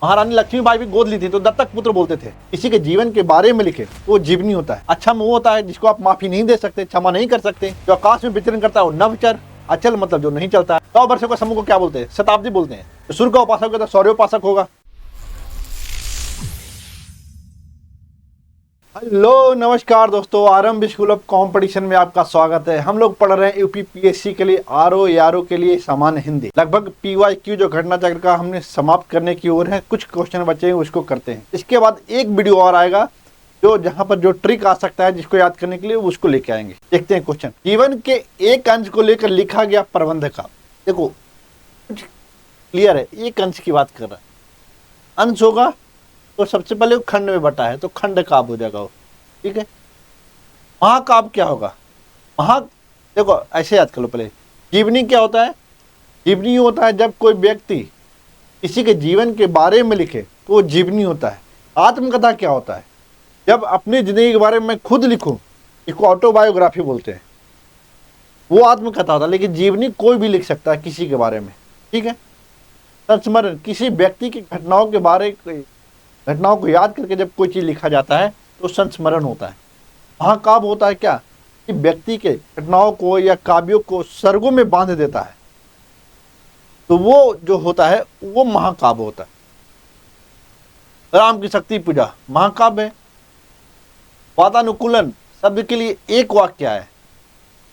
महारानी लक्ष्मीबाई भी गोद ली थी तो दत्तक पुत्र बोलते थे। किसी के जीवन के बारे में लिखे तो वो जीवनी होता है। अक्षम वो होता है जिसको आप माफी नहीं दे सकते, क्षमा नहीं कर सकते। जो आकाश में विचरण करता है वो नवचर। अचल मतलब जो नहीं चलता है। 100 वर्षों का समूह को क्या बोलते हैं? शताब्दी बोलते हैं। तो सूर्य का उपासक होगा तो सौर्योपासक होगा। हेलो नमस्कार दोस्तों, आरंभ स्कूल ऑफ कंपटीशन में आपका स्वागत है। हम लोग पढ़ रहे हैं यूपीपीएससी के लिए आरओ एआरओ के लिए सामान्य हिंदी। लगभग पीवाईक्यू जो घटना चक्र का हमने समाप्त करने की ओर है। कुछ क्वेश्चन बचे हैं उसको करते हैं। इसके बाद एक वीडियो और आएगा जो जहां पर जो ट्रिक आ सकता है जिसको याद करने के लिए उसको लेके आएंगे। देखते हैं क्वेश्चन। जीवन के एक अंश को लेकर लिखा गया प्रबंध का। देखो कुछ क्लियर है, एक अंश की बात कर रहा है। अंश होगा तो सबसे पहले वो खंड में बटा है तो खंड काव्य हो जाएगा वो। ठीक है। महाकाव्य क्या होगा? देखो ऐसे याद कर लो पहले। जीवनी क्या होता है? जीवनी होता है जब कोई व्यक्ति किसी के जीवन के बारे में लिखे तो वो जीवनी होता है। आत्मकथा क्या होता है? जब अपनी जिंदगी के बारे में मैं खुद लिखूं, इसको ऑटोबायोग्राफी बोलते हैं, वो आत्मकथा होता है। लेकिन जीवनी कोई भी लिख सकता है किसी के बारे में। ठीक है। संस्मरण किसी व्यक्ति की घटनाओं को याद करके जब कोई चीज लिखा जाता है तो संस्मरण होता है। महाकाव्य होता है क्या? कि व्यक्ति के घटनाओं को या काव्यों को सर्गों में बांध देता है, तो वो जो होता है वो महाकाव्य होता है। राम की शक्ति पूजा महाकाव्य है। वातानुकूलन शब्द के लिए एक वाक्य है।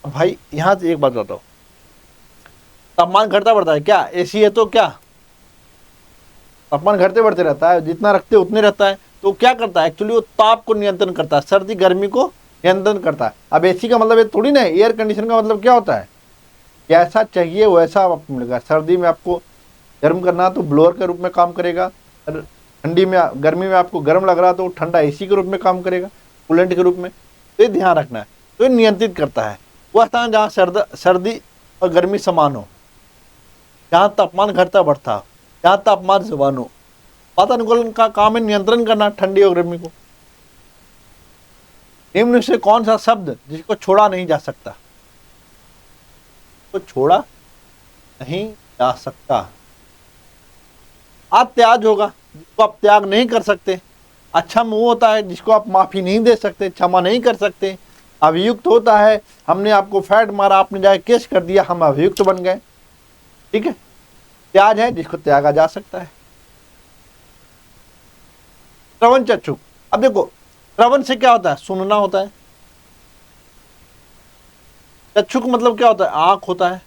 भाई यहां से एक बात बताओ, तापमान घटता बढ़ता है क्या? एसी है तो क्या तापमान घटते बढ़ते रहता है, जितना रखते उतने रहता है। तो क्या करता है एक्चुअली? वो ताप को नियंत्रण करता है, सर्दी गर्मी को नियंत्रण करता है। अब एसी का मतलब ये थोड़ी ना है। एयर कंडीशन का मतलब क्या होता है? जैसा चाहिए वैसा आपको मिलेगा। सर्दी में आपको गर्म करना तो ब्लोअर के रूप में काम करेगा, ठंडी में गर्मी में आपको गर्म लग रहा तो ठंडा एसी के रूप में काम करेगा, कूलेंट के रूप में। तो ये ध्यान रखना है। तो ये नियंत्रित करता है वह स्थान जहाँ सर्दी और गर्मी समान हो, जहाँ तापमान घटता बढ़ता हो, जहाँ तापमान समान हो। वातानुकूलन का काम है नियंत्रण करना ठंडी और गर्मी को। निम्न से कौन सा शब्द जिसको छोड़ा नहीं जा सकता? तो छोड़ा नहीं जा सकता। अत्याज होगा जिसको आप त्याग नहीं कर सकते। अक्षम वो होता है जिसको आप माफी नहीं दे सकते, क्षमा नहीं कर सकते। अभियुक्त होता है हमने आपको फैट मारा, आपने जाके केस कर दिया, हम अभियुक्त बन गए। ठीक है। त्याज है जिसको त्यागा जा सकता है। श्रवण चक्षुक। अब देखो श्रवण से क्या होता है? सुनना होता है। चक्षुक मतलब क्या होता है? आंख होता है।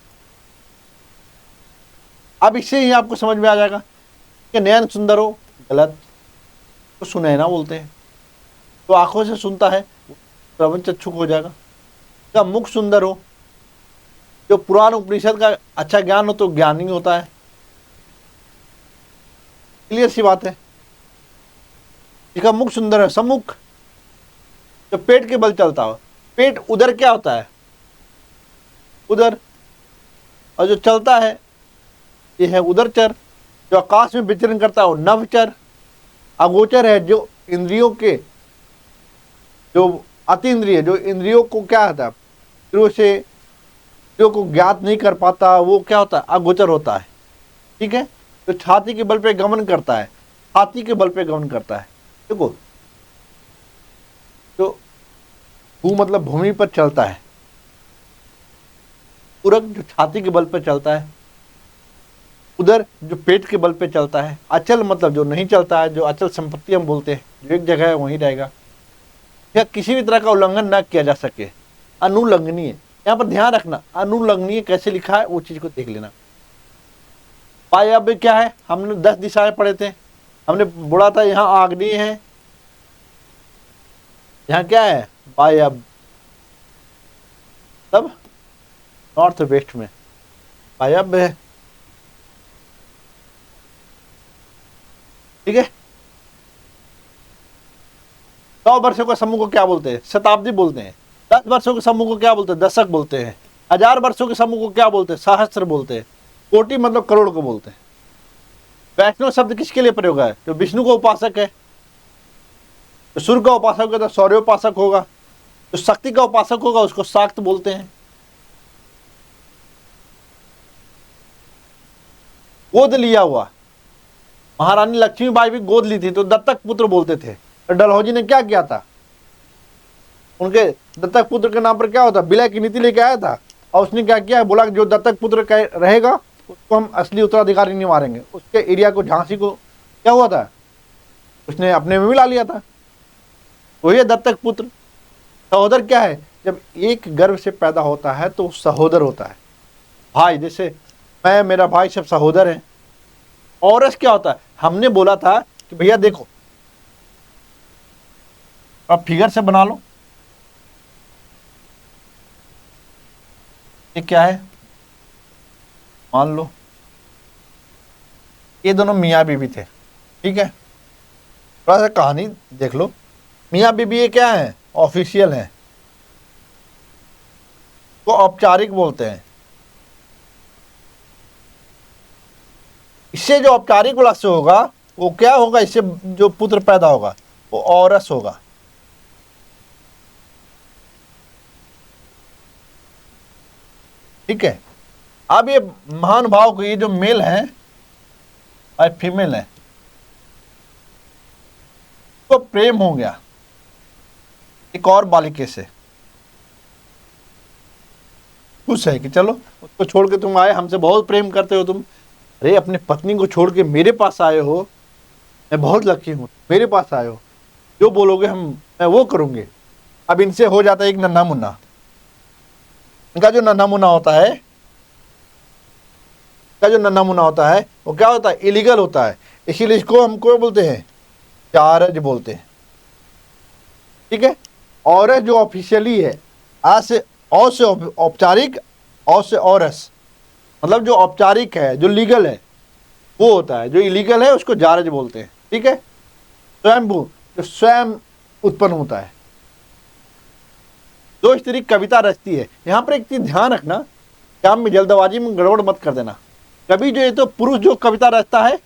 अब इससे ही आपको समझ में आ जाएगा कि नयन सुंदर हो गलत, तो सुनैना बोलते हैं। तो आंखों से सुनता है श्रवण चक्षुक हो जाएगा। क्या मुख सुंदर हो, जो पुराण उपनिषद का अच्छा ज्ञान हो तो ज्ञानी होता है। क्लियर सी बात है। इसका मुख सुंदर है। सम्मुख जो पेट के बल चलता हो। पेट उदर क्या होता है? उदर। और जो चलता है ये है उदरचर। जो आकाश में विचरण करता है वो नभचर। अगोचर है जो इंद्रियों के जो अति इंद्रिय, जो इंद्रियों को क्या होता है इंद्रियों से इंद्रियों को ज्ञात नहीं कर पाता, वो क्या होता है? अगोचर होता है। ठीक है। तो छाती के बल पे गमन करता है, छाती के बल पे गमन करता है। देखो तो भू मतलब भूमि पर चलता है। पूरक जो छाती के बल पर चलता है। उधर जो पेट के बल पे चलता है। अचल मतलब जो नहीं चलता है, जो अचल संपत्ति हम बोलते हैं, जो एक जगह है वहीं रहेगा, या किसी भी तरह का उल्लंघन न किया जा सके। अनुलंघनीय, यहाँ पर ध्यान रखना अनुलंघनीय कैसे लिखा है वो चीज को देख लेना। वायव्य क्या है? हमने 10 दिशाएं पढ़े थे। हमने बोला था यहाँ आग्नेय है, यहाँ क्या है? वायव्य। तब नॉर्थ वेस्ट में वायव्य है। ठीक है। 100 वर्षों के समूह को क्या बोलते हैं? शताब्दी बोलते हैं। 10 वर्षों के समूह को क्या बोलते हैं? दशक बोलते हैं। 1000 वर्षों के समूह को क्या बोलते हैं? सहस्त्र बोलते हैं। कोटि मतलब करोड़ को बोलते हैं। वैष्णव शब्द किसके लिए प्रयोग है? जो विष्णु का उपासक है। तो सूर्य का उपासक होगा तो सौर्योपासक होगा। जो शक्ति का उपासक होगा उसको शाक्त बोलते हैं। गोद लिया हुआ महारानी लक्ष्मीबाई भी गोद ली थी तो दत्तक पुत्र बोलते थे। तो डलहौजी ने क्या किया था, उनके दत्तक पुत्र के नाम पर क्या होता, विलय की नीति लेके आया था। और उसने क्या किया, बोला कि जो दत्तक पुत्र रहेगा उसको हम असली उत्तराधिकारी नहीं मारेंगे। उसके एरिया को, झांसी को क्या हुआ था, उसने अपने में मिला लिया था। वही है दत्तक पुत्र। सहोदर क्या है, जब एक गर्भ से पैदा होता है तो सहोदर होता है, भाई। जैसे मैं, मेरा भाई, सब सहोदर हैं। औरस क्या होता है, हमने बोला था कि भैया देखो, अब फिगर से बना लो, ये क्या है, मान लो ये दोनों मियाँ बीवी थे, ठीक है। थोड़ा सा कहानी देख लो। मियाँ बीवी ये क्या है, ऑफिशियल है, तो औपचारिक बोलते हैं। इससे जो औपचारिक वाला से होगा वो क्या होगा, इससे जो पुत्र पैदा होगा वो औरस होगा। ठीक है। अब ये महान भाव को, ये जो मेल है और फीमेल है, तो प्रेम हो गया एक और बालिके से। खुश है कि चलो उसको छोड़ के तुम आए, हमसे बहुत प्रेम करते हो तुम। अरे अपने पत्नी को छोड़ के मेरे पास आए हो, मैं बहुत लकी हूं, मेरे पास आए हो, जो बोलोगे मैं वो करूंगे। अब इनसे हो जाता है एक नन्हा मुन्ना। इनका जो नन्हा मुन्ना होता है, वो क्या होता है, इलीगल होता है। इसीलिए इसको हमको बोलते हैं, चारज बोलते हैं। ठीक है। औरस जो ऑफिशियली है, आ से औ से औपचारिक, औ से औरस, मतलब जो औपचारिक है, जो लीगल है वो होता है, जो इलीगल है उसको जारज बोलते हैं। ठीक है। स्वयंभू, जो स्वयं उत्पन्न होता है। जो स्त्री कविता रचती है, यहां पर एक चीज ध्यान रखना, काम में जल्दबाजी में गड़बड़ मत कर देना। कभी जो, ये तो पुरुष जो कविता रचता है,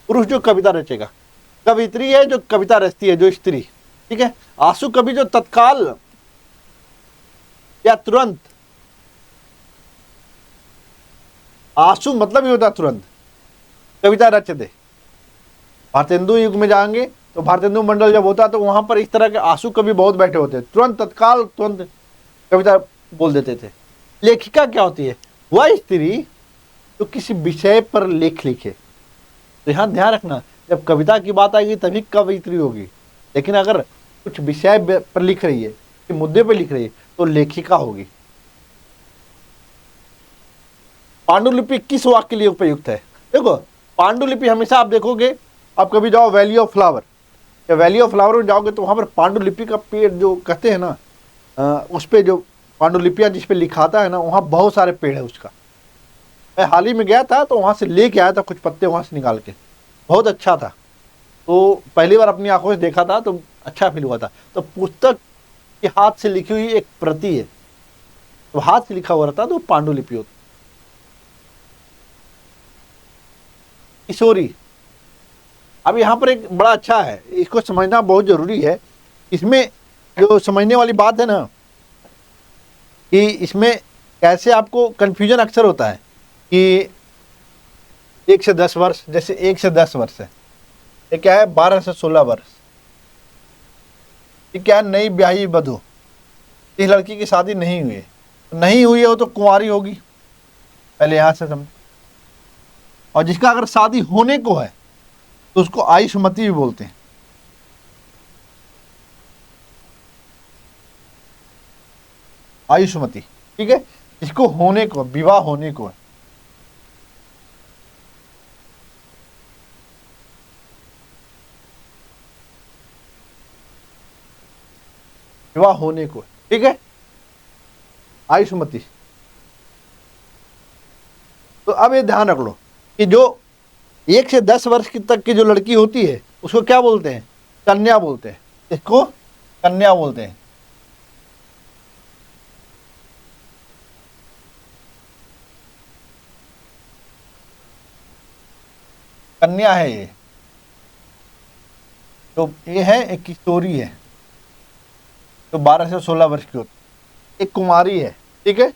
पुरुष जो कविता रचेगा, कवित्री है जो कविता रचती है, जो स्त्री। ठीक है। आंसू कवि जो तत्काल या तुरंत, आंसू मतलब ही होता तुरंत, कविता रच दे। भारतेंदु युग में जाएंगे तो भारतेंदु मंडल जब होता तो वहां पर इस तरह के आंसू कवि बहुत बैठे होते, तुरंत तत्काल तुरंत कविता बोल देते थे। लेखिका क्या होती है, वह स्त्री जो किसी विषय पर लेख लिखे। तो यहां ध्यान रखना, जब कविता की बात आएगी तभी कवित्री होगी, लेकिन अगर कुछ विषय पर लिख रही है, किसी मुद्दे पर लिख रही है, तो लेखिका होगी। पांडुलिपि किस वाक्य के लिए उपयुक्त है, देखो पांडुलिपि हमेशा आप देखोगे, आप कभी जाओ वैली ऑफ फ्लावर, या वैली ऑफ फ्लावर में जाओगे तो वहां पर पांडुलिपि का पेड़ जो कहते हैं ना, उस पे जो पांडुलिपियां जिस पे लिखाता है ना, वहां बहुत सारे पेड़ है उसका। मैं हाल ही में गया था तो वहां से लेके आया था कुछ पत्ते वहां से निकाल के, बहुत अच्छा था। तो पहली बार अपनी आंखों से देखा था तो अच्छा फील हुआ था। तो पुस्तक की हाथ से लिखी हुई एक प्रति है, तो हाथ से लिखा हुआ रहता तो पांडुलिपि होती। किशोरी, अब यहाँ पर एक बड़ा अच्छा है, इसको समझना बहुत जरूरी है। इसमें जो समझने वाली बात है ना, कि इसमें कैसे आपको कंफ्यूजन अक्सर होता है कि 1 से 10 वर्ष, जैसे 1 से 10 वर्ष है, ये क्या है, 12 से 16 वर्ष। ये क्या है, नई ब्याही वधू, इस लड़की की शादी नहीं हुई है, नहीं हुई हो तो कुंवारी होगी, पहले यहां से समझ। और जिसका अगर शादी होने को है तो उसको आयुष्मती भी बोलते हैं। आयुष्मती, ठीक है, जिसको होने को, विवाह होने को है। विवाह होने को, ठीक है, आयुष्मती। तो अब ये ध्यान रख लो कि जो 1 से 10 वर्ष की तक की जो लड़की होती है उसको क्या बोलते हैं, कन्या बोलते हैं। इसको कन्या बोलते हैं। कन्या है ये, तो ये है एक किशोरी है, तो 12 से 16 वर्ष की होती है। एक कुमारी है, ठीक है।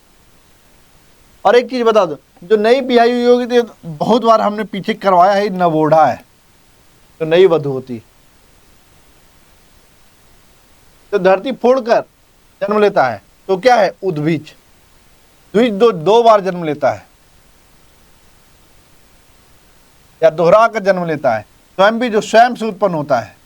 और एक चीज बता दो, जो नई ब्याही हुई होगी तो बहुत बार हमने पीछे करवाया है, नवोढ़ा है, तो नई वधू होती। तो धरती फोड़कर जन्म लेता है तो क्या है, उद्भिज। द्विज दो बार जन्म लेता है या दोहरा कर जन्म लेता है। स्वयं भी जो स्वयं से उत्पन्न होता है।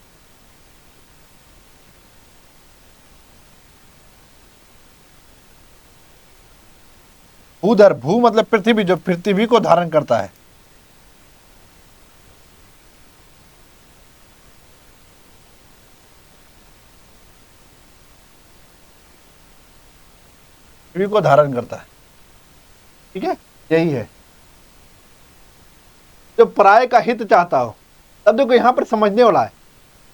भूधर, भू मतलब पृथ्वी, जो पृथ्वी को धारण करता है। पृथ्वी को धारण करता है, ठीक है, यही है। जो पराये का हित चाहता हो, तब देखो यहां पर समझने वाला है,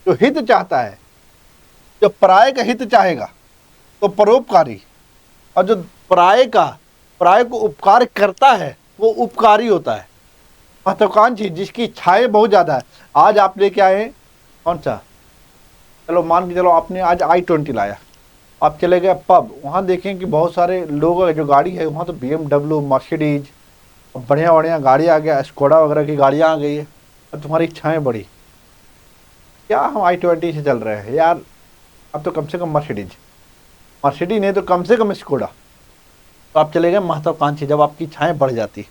जो हित चाहता है, जो पराये का हित चाहेगा तो परोपकारी, और जो पराये को उपकार करता है वो उपकारी होता है। महत्वाकांक्षी, जिसकी इच्छाएं बहुत ज्यादा है। आज आप लेके आए कौन सा, चलो मान के चलो आपने आज i20 लाया, आप चले गए पब, वहाँ देखें कि बहुत सारे लोग जो गाड़ी है वहाँ तो BMW, मर्सिडीज, बढ़िया बढ़िया गाड़ी आ गया, स्कोडा वगैरह की गाड़ियाँ आ गई है, और तुम्हारी इच्छाएं बढ़ी। क्या हम i20 से चल रहे हैं यार, अब तो कम से कम मर्सिडीज नहीं तो कम से कम स्कोडा। तो आप चले गए महत्वाकांक्षी, जब आपकी इच्छाएं बढ़ जाती।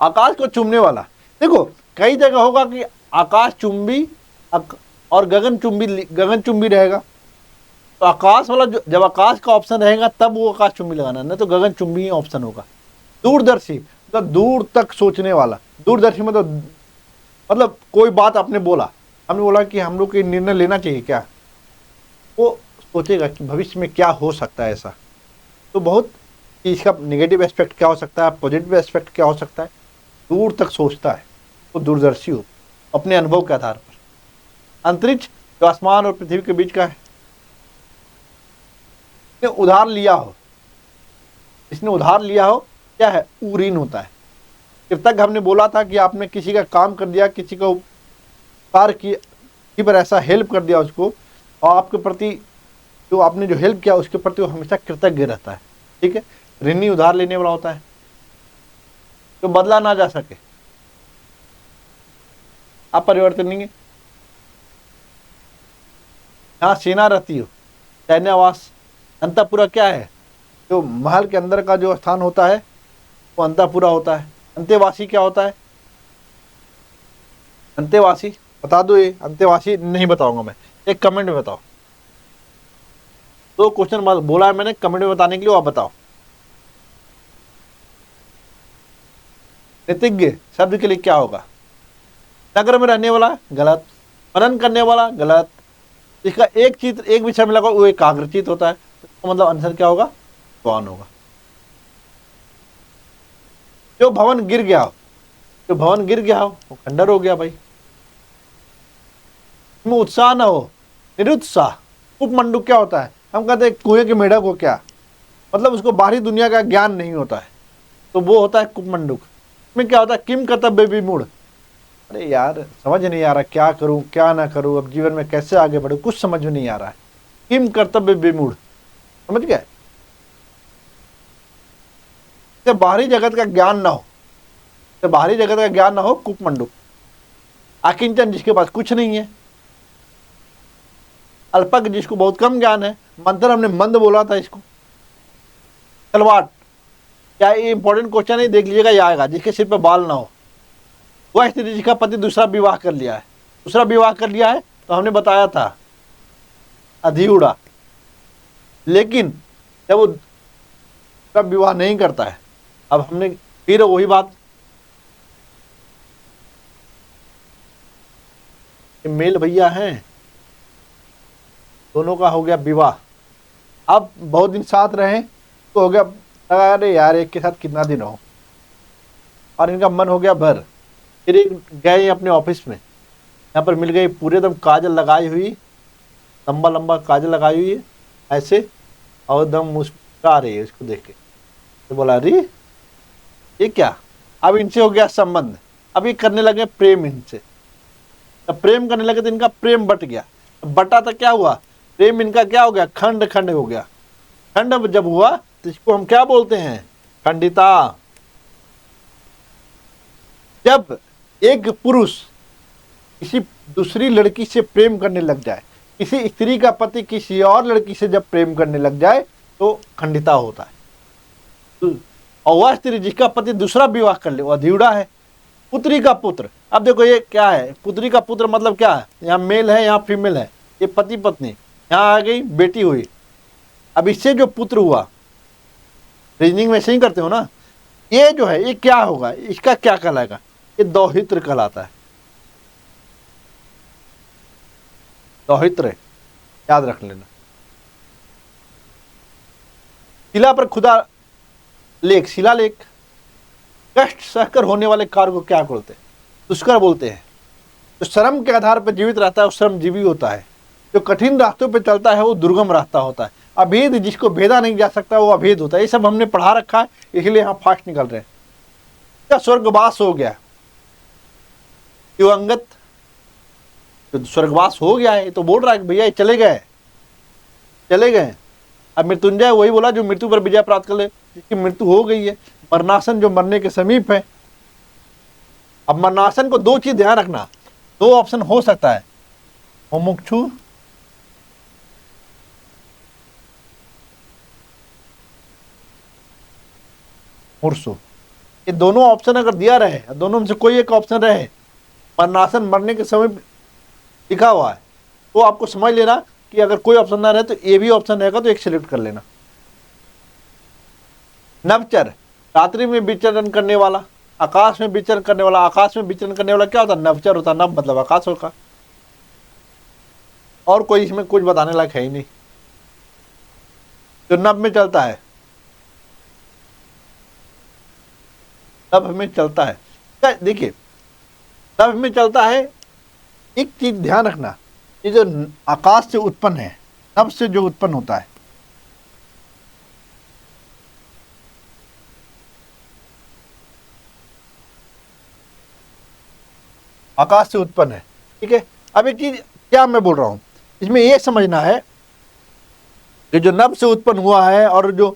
आकाश को चूमने वाला, देखो कई जगह होगा कि आकाश चुंबी और गगन चुंबी रहेगा। तो आकाश वाला जब आकाश का ऑप्शन रहेगा तब वो आकाश चुंबी लगाना, नहीं तो गगन चुंबी ही ऑप्शन होगा। दूरदर्शी मतलब दूर तक सोचने वाला। दूरदर्शी मतलब कोई बात आपने बोला, हमने बोला कि हम लोग को निर्णय लेना चाहिए क्या, वो सोचेगा कि भविष्य में क्या हो सकता है ऐसा। तो बहुत इसका नेगेटिव एस्पेक्ट क्या हो सकता है, पॉजिटिव एस्पेक्ट क्या हो सकता है, दूर तक सोचता है, वो दूरदर्शी हो अपने अनुभव के आधार पर। अंतरिक्ष जो आसमान और पृथ्वी के बीच का है, इसने उधार लिया हो, क्या है, ऊरीन होता है। कृतज्ञ हमने बोला था कि आपने किसी का काम कर दिया, किसी का उपकार किया, किसी पर ऐसा हेल्प कर दिया उसको, और आपके प्रति जो आपने जो हेल्प किया उसके प्रति वो हमेशा कृतज्ञ रहता है, ठीक है। ऋणी उधार लेने वाला होता है, तो बदला ना जा सके, अपरिवर्तनीय। यहाँ सेना रहती हो, सैन्यवास। अंतःपुरा क्या है, जो महल के अंदर का जो स्थान होता है वो अंतःपुरा होता है। अंतेवासी क्या होता है, अंतेवासी बता दो, ये अंतेवासी नहीं बताऊंगा मैं, एक कमेंट में बताओ। दो क्वेश्चन बोला है मैंने कमेंट में बताने के लिए, आप बताओ। नीतिज्ञ शब्द के लिए क्या होगा, नगर में रहने वाला, गलत। मनन करने वाला, गलत। इसका एक चित्र एक विषय में लगा, वो एकाग्रचित होता है, तो मतलब आंसर क्या होगा, कौन होगा। जो भवन गिर गया हो वो खंडर हो गया भाई। में उत्साह ना हो, निरुत्साह। उपमंडुक क्या होता है, हम कहते हैं कुएं के मेढक को, क्या मतलब उसको बाहरी दुनिया का ज्ञान नहीं होता है, तो वो होता है कुपमंडुक। में क्या होता है, किम कर्तव्य विमूढ़। अरे यार समझ नहीं आ रहा, क्या करूं क्या ना करूं, अब जीवन में कैसे आगे बढ़ूं, कुछ समझ में नहीं आ रहा है। किम कर्तव्य विमूढ़, समझ गए। बाहरी जगत का ज्ञान ना हो, कुपमंडुक। अकिंचन जिसके पास कुछ नहीं है। अल्पज्ञ जिसको बहुत कम ज्ञान है। मंत्र हमने मंद बोला था इसको। तलवाट, क्या ये इंपॉर्टेंट क्वेश्चन है, देख लीजिएगा, ये आएगा। जिसके सिर पर बाल ना हो, वह स्त्री जिसका पति दूसरा विवाह कर लिया है, तो हमने बताया था अधिउड़ा। लेकिन जब वो विवाह नहीं करता है, अब हमने फिर वही बात, मेल भैया हैं, दोनों का हो गया विवाह, अब बहुत दिन साथ रहे तो हो गया, अरे यार एक के साथ कितना दिन हो, और इनका मन हो गया भर। फिर गए अपने ऑफिस में, यहाँ पर मिल गई पूरे दम काजल लगाई हुई, लंबा लंबा काजल लगाई हुई है ऐसे, और दम मुस्कुरा रही है इसको देख के। तो बोला अरे ये क्या, अब इनसे हो गया संबंध, अब ये करने लगे प्रेम इनसे। जब प्रेम करने लगे तो इनका प्रेम बट गया। बटा तो क्या हुआ, प्रेम इनका क्या हो गया, खंड खंड हो गया। खंड जब हुआ तो इसको हम क्या बोलते हैं? खंडिता। जब एक पुरुष किसी दूसरी लड़की से प्रेम करने लग जाए, किसी स्त्री का पति किसी और लड़की से जब प्रेम करने लग जाए तो खंडिता होता है। और वह स्त्री जिसका पति दूसरा विवाह कर ले वो अधिवड़ा है। पुत्री का पुत्र, अब देखो ये क्या है, पुत्री का पुत्र मतलब क्या है? यहाँ मेल है, यहाँ फीमेल है, ये पति पत्नी, यहाँ आ गई बेटी हुई। अब इससे जो पुत्र हुआ, रीजनिंग में सही करते हो ना, ये जो है ये क्या होगा, इसका क्या कहलाएगा? ये दौहित्र कहलाता है। दौहित्र याद रख लेना। शिला पर खुदा लेख, शिलालेख, कष्ट सहकर होने वाले कार्य को क्या बोलते हैं? दुष्कर बोलते हैं। जो श्रम के आधार पर जीवित रहता है वो श्रमजीवी होता है। जो कठिन रास्तों पर चलता है वो दुर्गम रास्ता होता है। अभेद जिसको भेदा नहीं जा सकता वो अभेद होता है। ये सब हमने पढ़ा रखा है, इसलिए यहाँ फास्ट निकल रहे हैं। क्या स्वर्गवास हो गया? दिवंगत तो स्वर्गवास हो गया है तो बोल रहा है कि भैया ये चले गए, चले गए। अब मृत्युंजय वही बोला जो मृत्यु पर विजय प्राप्त कर ले, जिसकी मृत्यु हो गई है। मरणासन जो मरने के समीप है। अब मरणासन को दो चीज ध्यान रखना, दो ऑप्शन हो सकता है, मुमुक्षु मुर्सु। ये दोनों ऑप्शन अगर दिया रहे, दोनों में से कोई एक ऑप्शन रहे, मरणासन मरने के समय लिखा हुआ है, तो आपको समझ लेना कि अगर कोई ऑप्शन ना रहे तो ये भी ऑप्शन रहेगा, तो एक सिलेक्ट कर लेना। नवचर, रात्रि में विचरण करने वाला, आकाश में विचरण करने वाला। आकाश में विचरण करने वाला क्या होता है? नवचर होता है। नव मतलब आकाश होगा, और कोई इसमें कुछ बताने लायक है ही नहीं। जो नभ में चलता है, नभ में चलता है, देखिए नभ में चलता है। एक चीज ध्यान रखना, ये जो आकाश से उत्पन्न है, नभ से जो उत्पन्न होता है, आकाश से उत्पन्न है, ठीक है। अब एक चीज क्या मैं बोल रहा हूं, इसमें यह समझना है कि जो नभ से उत्पन्न हुआ है और जो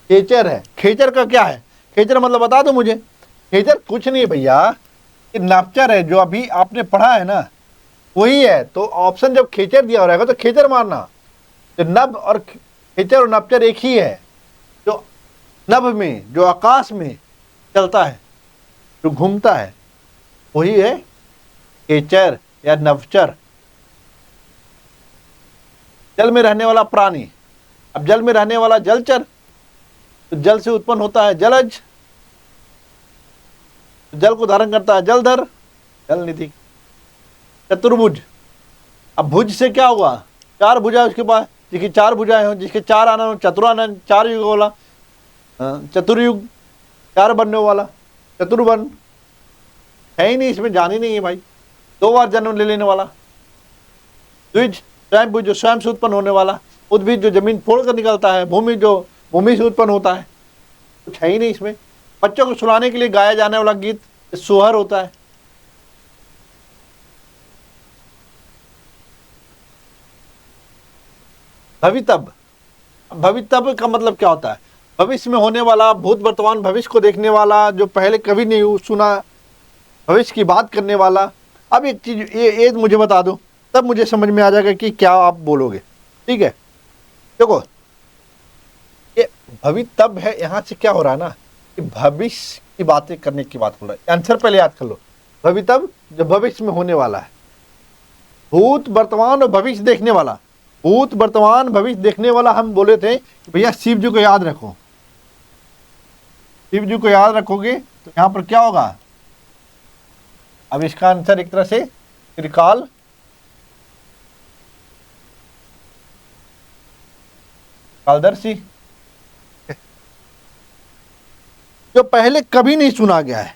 खेचर है, खेचर का क्या है? खेचर मतलब बता दो मुझे। खेचर कुछ नहीं भैया, ये नवचर है, जो अभी आपने पढ़ा है ना वही है। तो ऑप्शन जब खेचर दिया रहेगा तो खेचर मारना। तो नभ और खेचर और नवचर एक ही है। जो नभ में, जो आकाश में चलता है, जो घूमता है, वही है खेचर या नवचर। जल में रहने वाला प्राणी, अब जल में रहने वाला जलचर, तो जल से उत्पन्न होता है जलज, जल को धारण करता है जलधर, जलनिधि। चतुर्भुज, अब भुज से क्या हुआ? चार भुजा उसके पास, जिसकी चार भुजाएं हो, जिसके चार आनंद, चतुरानंद, चार युग वाला, चतुर्युग, चार बनने वाला, चतुर्वन है ही नहीं, इसमें जान ही नहीं है भाई। दो बार जन्म ले लेने वाला। द्विज, स्वयं भुज जो स्वयं से उत्पन्न होने वाला। उद्भिद जो जमीन फोड़ कर निकलता है। भूमि जो भूमि से उत्पन्न होता है। कुछ है ही नहीं इसमें। बच्चों को सुलाने के लिए गाया जाने वाला गीत सोहर होता है। भवितव्य, भवितव्य का मतलब क्या होता है? भविष्य में होने वाला, भूत वर्तमान भविष्य को देखने वाला, जो पहले कभी नहीं सुना, भविष्य की बात करने वाला। अब एक चीज ये मुझे बता दो, तब मुझे समझ में आ जाएगा कि क्या आप बोलोगे। ठीक है, देखो ये भवितव्य है, यहाँ से क्या हो रहा है ना कि भविष्य की बातें करने की बात बोल रहा है। आंसर पहले याद कर लो। भवितव्य जो भविष्य में होने वाला है। भूत वर्तमान और भविष्य देखने वाला। भूत वर्तमान भविष्य देखने वाला हम बोले थे कि भैया शिव जी को याद रखो। शिव जी को याद रखोगे तो यहाँ पर क्या होगा? अब इसका आंसर एक तरह से त्रिकाल, कालदर्शी, जो पहले कभी नहीं सुना गया है,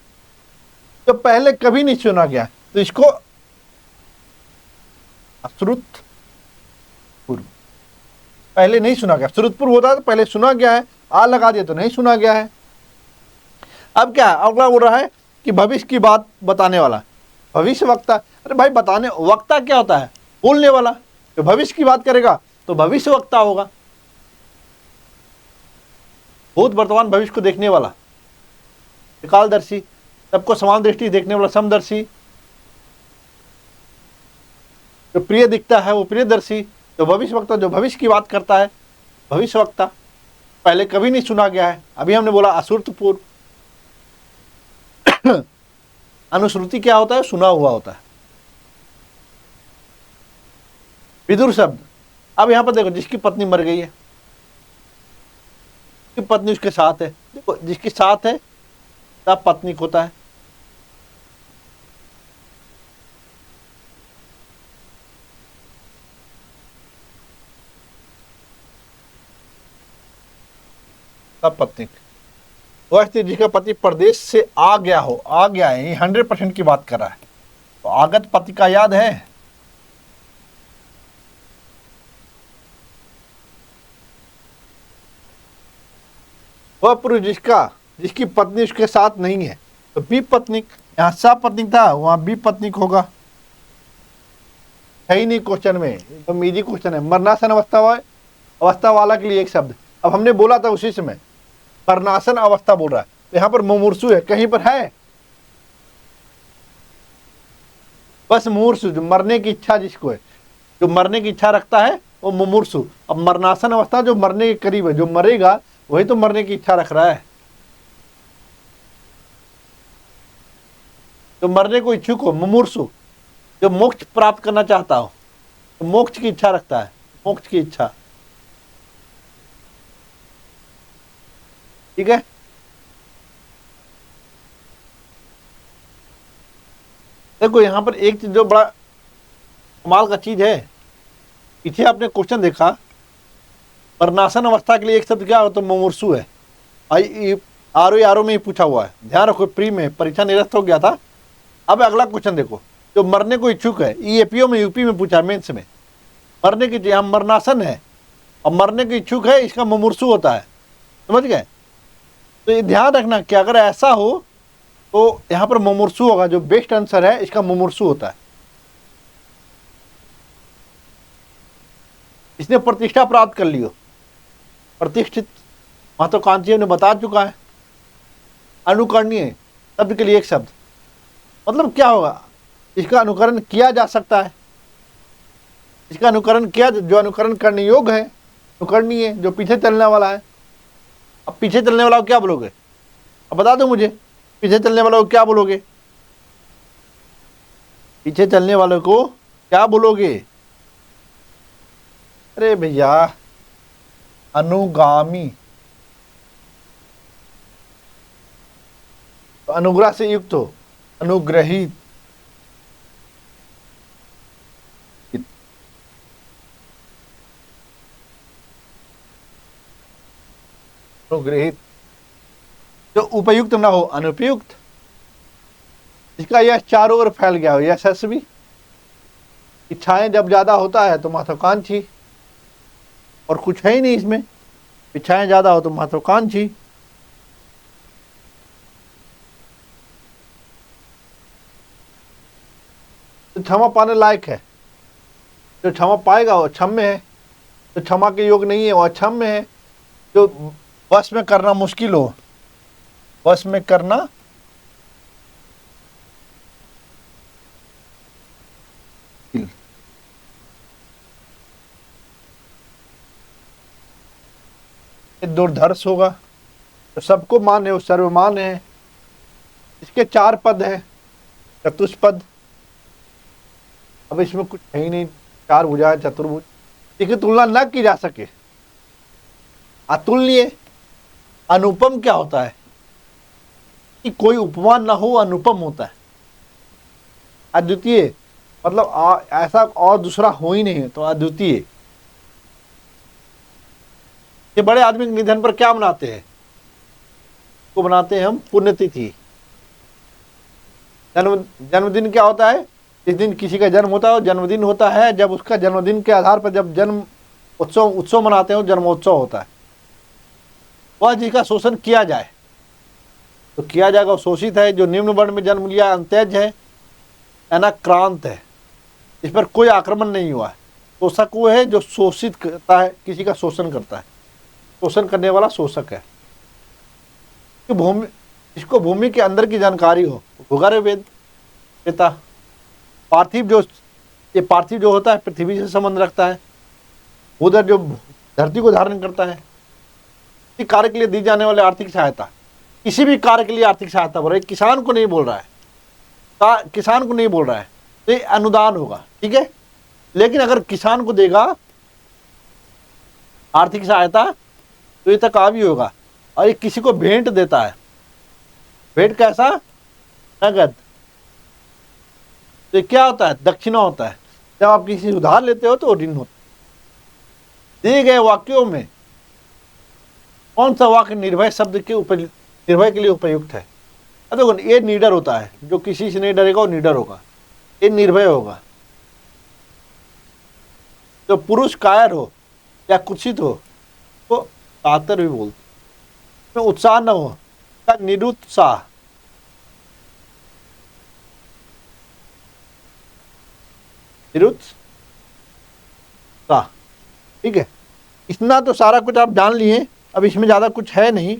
जो पहले कभी नहीं सुना गया, तो इसको श्रुतपूर्व, पहले नहीं सुना गया। श्रुतपूर्व होता है तो पहले सुना गया है, आ लगा दिया तो नहीं सुना गया है। अब क्या अगला बोल रहा है कि भविष्य की बात बताने वाला, भविष्य वक्ता। अरे भाई बताने, वक्ता क्या होता है? बोलने वाला। जो भविष्य की बात करेगा तो भविष्यवक्ता होगा, भूत वर्तमान भविष्य को देखने वाला, कालदर्शी, सबको समान दृष्टि देखने वाला समदर्शी, जो प्रिय दिखता है वो प्रियदर्शी, जो भविष्यवक्ता जो भविष्य की बात करता है भविष्यवक्ता। पहले कभी नहीं सुना गया है, अभी हमने बोला अश्रुतपूर्व। अनुश्रुति क्या होता है? सुना हुआ होता है। विदुर शब्द, अब यहां पर देखो, जिसकी पत्नी मर गई है, जिसकी पत्नी उसके साथ है, देखो जिसकी साथ है तब पत्नी होता है। तब पत्नी, वह स्त्री जिसका पति प्रदेश से आ गया हो, आ गया है, ये 100% की बात कर रहा है, तो आगत पति का याद है। वह पुरुष जिसकी पत्नी उसके साथ नहीं है, तो बी पत्निक, यहाँ सपत्निक था वहां बी पत्निक होगा, है ही नहीं क्वेश्चन में, तो इजी क्वेश्चन है। मरणासन अवस्था वाला के लिए एक शब्द, अब हमने बोला था उसी समय मरणासन अवस्था बोल रहा है, तो यहाँ पर मुमूर्षु है, कहीं पर है बस मुमूर्षु, जो मरने की इच्छा जिसको है, जो मरने की इच्छा रखता है वो मुमूर्षु। अब मरणासन अवस्था जो मरने के करीब है, जो मरेगा वही तो मरने की इच्छा रख रहा है। जो मरने को इच्छुक हो मुमूर्षु, जो मोक्ष प्राप्त करना चाहता हो, तो मोक्ष की इच्छा रखता है, मोक्ष की इच्छा, ठीक है। देखो यहां पर एक चीज जो बड़ा कमाल का चीज है, पीछे आपने क्वेश्चन देखा, मरणासन अवस्था के लिए एक शब्द क्या हो, तो मुमूर्षु है। आरओ में ही पूछा हुआ है, ध्यान रखो, प्री में परीक्षा निरस्त हो गया था। अब अगला क्वेश्चन देखो, जो मरने को इच्छुक है, ईएपीओ में यूपी में पूछा, मेंस में, मरने की, यहाँ मरणासन है और मरने की इच्छुक है, इसका मुमूर्षु होता है, समझ गए। तो ये ध्यान रखना कि अगर ऐसा हो तो यहाँ पर मुमूर्षु होगा, जो बेस्ट आंसर है इसका मुमूर्षु होता है। इसने प्रतिष्ठा प्राप्त कर लियो, प्रतिष्ठित, महत्वाकांक्षी ने बता चुका है। अनुकरणीय शब्द के लिए एक शब्द, मतलब क्या होगा, इसका अनुकरण किया जा सकता है, इसका अनुकरण किया, जो अनुकरण करने योग्य है, अनुकरणीय, जो पीछे चलने वाला है। अब पीछे चलने वाला को क्या बोलोगे, अब बता दो मुझे, पीछे चलने वालों को क्या बोलोगे, पीछे चलने वालों को क्या बोलोगे? अरे भैया अनुगामी, तो अनुग्रह से युक्त हो, अनुग्रहित, अनुग्रहित, जो उपयुक्त ना हो, अनुपयुक्त, जिसका यह चारों ओर फैल गया हो, यशस्वी। इच्छाएं जब ज्यादा होता है तो महत्वाकांक्षी, और कुछ है ही नहीं इसमें, इच्छाएं ज्यादा हो तो महत्वाकांक्षी। तो क्षमा पाने लायक है, जो क्षमा पाएगा वो अक्षम्य है, जो क्षमा के योग नहीं है वो अक्षम्य है। जो वश में करना मुश्किल हो, वश में करना दुर्धर्ष होगा, तो सबको मान है, वो सर्वमान है। इसके 4 पद है, चतुष्पद, अब इसमें कुछ है ही नहीं, 4 भुजा है, चतुर्भुज, इसकी तुलना न की जा सके। अतुलनीय, अनुपम क्या होता है कि कोई उपमान ना हो, अनुपम होता है। अद्वितीय मतलब ऐसा और दूसरा हो ही नहीं है, तो अद्वितीय। ये बड़े आदमी के निधन पर क्या मनाते हैं, को बनाते हैं हम पुण्यतिथि। जन्मदिन क्या होता है, जिस दिन किसी का जन्म होता है वो जन्मदिन होता है, जब उसका जन्मदिन के आधार पर जब जन्म उत्सव मनाते हैं वो जन्मोत्सव होता है। वह जिसका शोषण किया जाए तो किया जाएगा, वो शोषित है। जो निम्न वर्ण में जन्म लिया अंत्यज है, अनाक्रांत है, इस पर कोई आक्रमण नहीं हुआ है, शोषक वो है जो शोषित करता है, किसी का शोषण करता है, शोषण करने वाला शोषक है। कि भूमि, इसको भूमि के अंदर की जानकारी हो, भूगर्भ वेद देता। पार्थिव जो, ये पार्थिव जो होता है पृथ्वी से संबंध रखता है। उधर जो धरती को धारण करता है। किसी कार्य के लिए दी जाने वाली आर्थिक सहायता, किसी भी कार्य के लिए आर्थिक सहायता बोल रहा है, किसान को नहीं बोल रहा है, किसान को नहीं बोल रहा है, तो ये अनुदान होगा, ठीक है। लेकिन अगर किसान को देगा आर्थिक सहायता तो ये तक भी होगा। और ये किसी को भेंट देता है, भेंट कैसा, नगद। तो क्या होता है, दक्षिणा होता है। जब आप किसी से उधार लेते हो तो ऋण होता है। दिए गए वाक्यों में कौन सा वाक्य निर्भय शब्द के ऊपर, निर्भय के लिए उपयुक्त है? देखो, ये निडर होता है, जो किसी से नहीं डरेगा वो निडर होगा, ये निर्भय होगा। जो पुरुष कायर हो या कुत्सित हो तो कातर भी बोलते, में उत्साह न हो या निरुत्साह। निरुत्साह, ठीक है। इतना तो सारा कुछ आप जान लिए, अब इसमें ज्यादा कुछ है नहीं।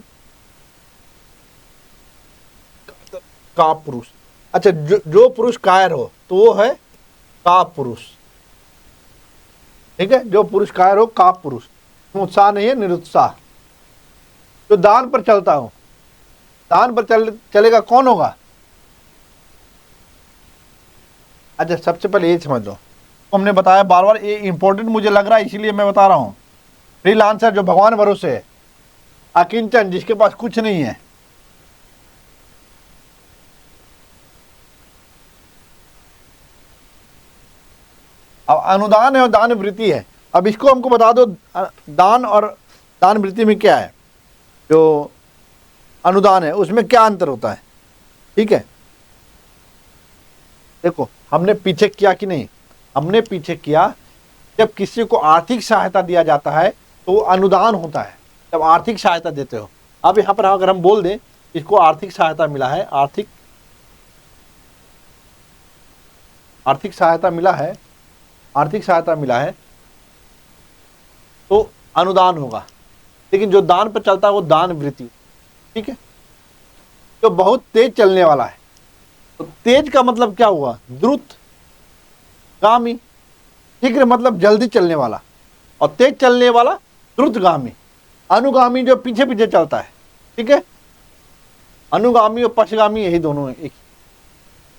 का पुरुष, अच्छा, जो पुरुष कायर हो तो वो है का पुरुष, ठीक है। जो पुरुष कायर हो का पुरुष, उत्साह नहीं है, निरुत्साह। जो दान पर चलता हो, दान पर चलेगा कौन होगा? अच्छा, सबसे पहले ये समझ लो, तो हमने बताया बार बार, ये इंपॉर्टेंट मुझे लग रहा है इसीलिए मैं बता रहा हूं। फ्रीलांसर जो भगवान भरोसे है, अकिंचन जिसके पास कुछ नहीं है, अब अनुदान है और दान वृत्ति है। अब इसको हमको बता दो, दान और दान वृत्ति में क्या है। जो अनुदान है उसमें क्या अंतर होता है, ठीक है। देखो, हमने पीछे किया कि नहीं, हमने पीछे किया। जब किसी को आर्थिक सहायता दिया जाता है तो अनुदान होता है, जब आर्थिक सहायता देते हो। अब यहाँ पर अगर हम बोल दें इसको आर्थिक सहायता मिला है, आर्थिक सहायता मिला है, आर्थिक सहायता मिला है, तो अनुदान होगा। लेकिन जो दान पर चलता है वो दान वृत्ति, ठीक है। जो बहुत तेज चलने वाला है, तो तेज का मतलब क्या हुआ, द्रुतगामी। शीघ्र मतलब जल्दी चलने वाला, और तेज चलने वाला द्रुतगामी। अनुगामी जो पीछे पीछे चलता है, ठीक है। अनुगामी और पक्षगामी यही दोनों है, एक,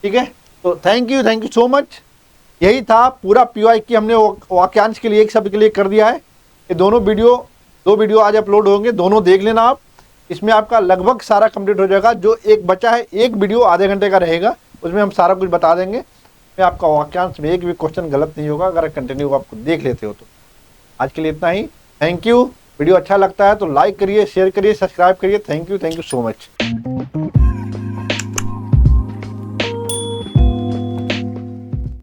ठीक है। तो थैंक यू सो मच। यही था पूरा PY की हमने वाक्यांश के लिए, एक शब्द के लिए कर दिया है। ये दो वीडियो आज अपलोड होंगे, दोनों देख लेना आप। इसमें आपका लगभग सारा कंप्लीट हो जाएगा। जो एक बचा है, एक वीडियो आधे घंटे का रहेगा, उसमें हम सारा कुछ बता देंगे। में आपका वाक्यांश में एक भी क्वेश्चन गलत नहीं होगा अगर कंटिन्यू आपको देख लेते हो तो। आज के लिए इतना ही, थैंक यू। वीडियो अच्छा लगता है तो लाइक करिए, शेयर करिए, सब्सक्राइब करिए। Thank you so much.